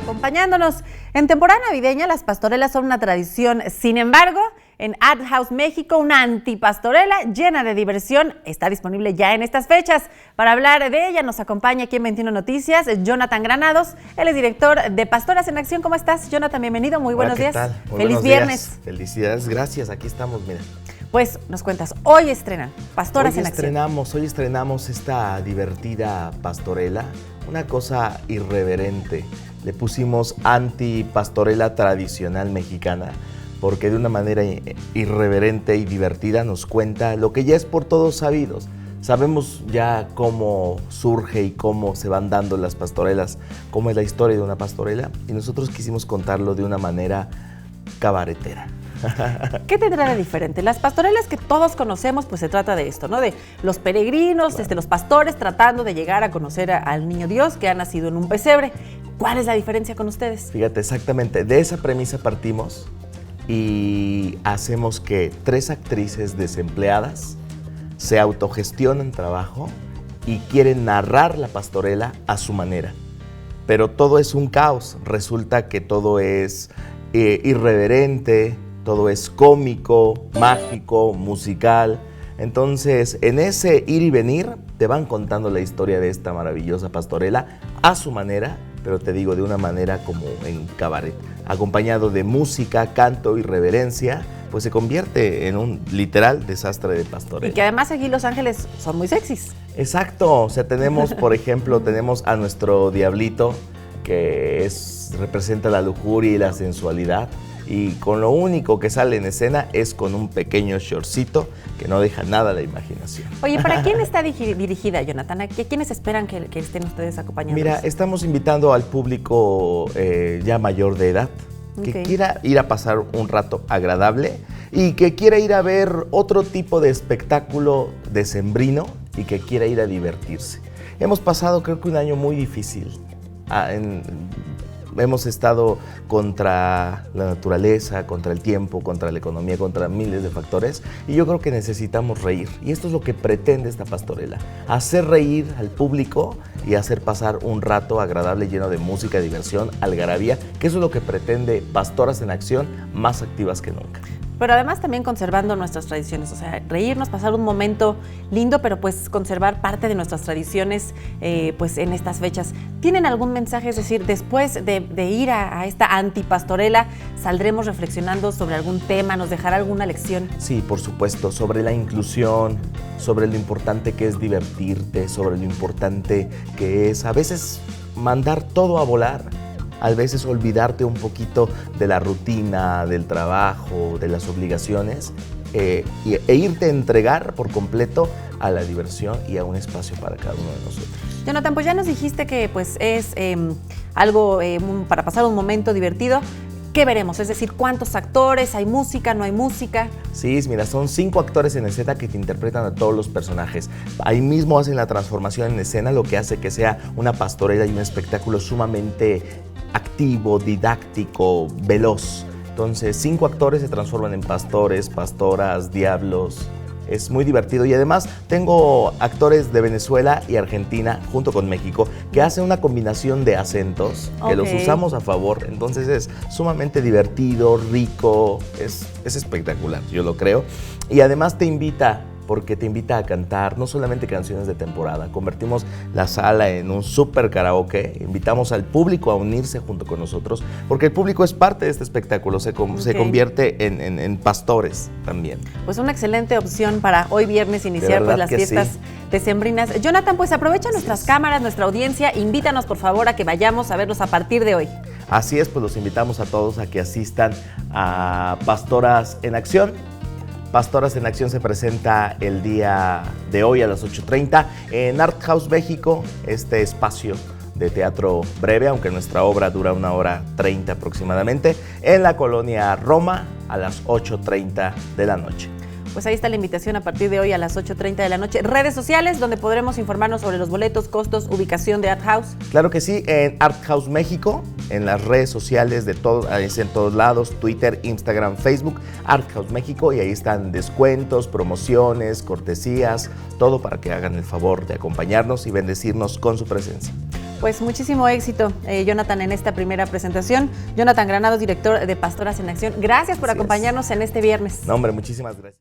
acompañándonos. En temporada navideña las pastorelas son una tradición. Sin embargo, en Art House México, una antipastorela llena de diversión está disponible ya en estas fechas. Para hablar de ella nos acompaña aquí en 21 Noticias Jonathan Granados. Él es director de Pastoras en Acción. ¿Cómo estás, Jonathan? Bienvenido, muy buenos días. Feliz viernes. Felicidades, gracias, aquí estamos, mira. Pues nos cuentas, hoy estrenan Pastoras en Acción. Hoy estrenamos esta divertida pastorela, una cosa irreverente. Le pusimos antipastorela tradicional mexicana, porque de una manera irreverente y divertida nos cuenta lo que ya es por todos sabidos. Sabemos ya cómo surge y cómo se van dando las pastorelas, cómo es la historia de una pastorela, y nosotros quisimos contarlo de una manera cabaretera. ¿Qué tendrá de diferente? Las pastorelas que todos conocemos, pues se trata de esto, ¿no? De los peregrinos, claro, los pastores tratando de llegar a conocer al niño Dios que ha nacido en un pesebre. ¿Cuál es la diferencia con ustedes? Fíjate, exactamente, de esa premisa partimos y hacemos que 3 actrices desempleadas se autogestionan trabajo y quieren narrar la pastorela a su manera. Pero todo es un caos, resulta que todo es irreverente, todo es cómico, mágico, musical. Entonces, en ese ir y venir, te van contando la historia de esta maravillosa pastorela a su manera, pero te digo, de una manera como en cabaret. Acompañado de música, canto y reverencia, pues se convierte en un literal desastre de pastorela. Y que además aquí Los Ángeles son muy sexys. Exacto, o sea, tenemos, por ejemplo, tenemos a nuestro diablito, que representa la lujuria y la sensualidad. Y con lo único que sale en escena es con un pequeño shortcito que no deja nada a la imaginación. Oye, ¿para quién está dirigida, Jonathan? ¿A quiénes esperan que estén ustedes acompañando? Mira, estamos invitando al público ya mayor de edad, que quiera ir a pasar un rato agradable y que quiera ir a ver otro tipo de espectáculo decembrino y que quiera ir a divertirse. Hemos pasado, creo que un año muy difícil. Hemos estado contra la naturaleza, contra el tiempo, contra la economía, contra miles de factores, y yo creo que necesitamos reír, y esto es lo que pretende esta pastorela, hacer reír al público y hacer pasar un rato agradable lleno de música, diversión, algarabía, que eso es lo que pretende Pastoras en Acción, más activas que nunca. Pero además también conservando nuestras tradiciones, o sea, reírnos, pasar un momento lindo, pero pues conservar parte de nuestras tradiciones pues en estas fechas. ¿Tienen algún mensaje? Es decir, después de ir a esta antipastorela, ¿saldremos reflexionando sobre algún tema? ¿Nos dejará alguna lección? Sí, por supuesto, sobre la inclusión, sobre lo importante que es divertirte, sobre lo importante que es a veces mandar todo a volar. A veces olvidarte un poquito de la rutina, del trabajo, de las obligaciones e irte a entregar por completo a la diversión y a un espacio para cada uno de nosotros. Jonathan, pues ya nos dijiste que pues es algo para pasar un momento divertido. ¿Qué veremos? Es decir, ¿cuántos actores? ¿Hay música? ¿No hay música? Sí, mira, son 5 actores en escena que te interpretan a todos los personajes. Ahí mismo hacen la transformación en escena, lo que hace que sea una pastorela y un espectáculo sumamente activo, didáctico, veloz. Entonces, 5 actores se transforman en pastores, pastoras, diablos. Es muy divertido y además tengo actores de Venezuela y Argentina junto con México que hacen una combinación de acentos que los usamos a favor. Entonces es sumamente divertido, rico, es espectacular, yo lo creo. Y además te invita a cantar no solamente canciones de temporada, convertimos la sala en un súper karaoke, invitamos al público a unirse junto con nosotros, porque el público es parte de este espectáculo, se convierte en pastores también. Pues una excelente opción para hoy viernes iniciar pues las fiestas decembrinas. Jonathan, pues aprovecha nuestras cámaras, nuestra audiencia, invítanos por favor a que vayamos a verlos a partir de hoy. Así es, pues los invitamos a todos a que asistan a Pastoras en Acción. Pastoras en Acción se presenta el día de hoy a las 8:30 en Art House México, este espacio de teatro breve, aunque nuestra obra dura 1:30 aproximadamente, en la colonia Roma a las 8:30 de la noche. Pues ahí está la invitación a partir de hoy a las 8:30 de la noche. Redes sociales donde podremos informarnos sobre los boletos, costos, ubicación de Art House. Claro que sí, en Art House México, en las redes sociales de todos, en todos lados, Twitter, Instagram, Facebook, Art House México, y ahí están descuentos, promociones, cortesías, todo para que hagan el favor de acompañarnos y bendecirnos con su presencia. Pues muchísimo éxito, Jonathan, en esta primera presentación. Jonathan Granados, director de Pastoras en Acción. Gracias por acompañarnos en este viernes. No, hombre, muchísimas gracias.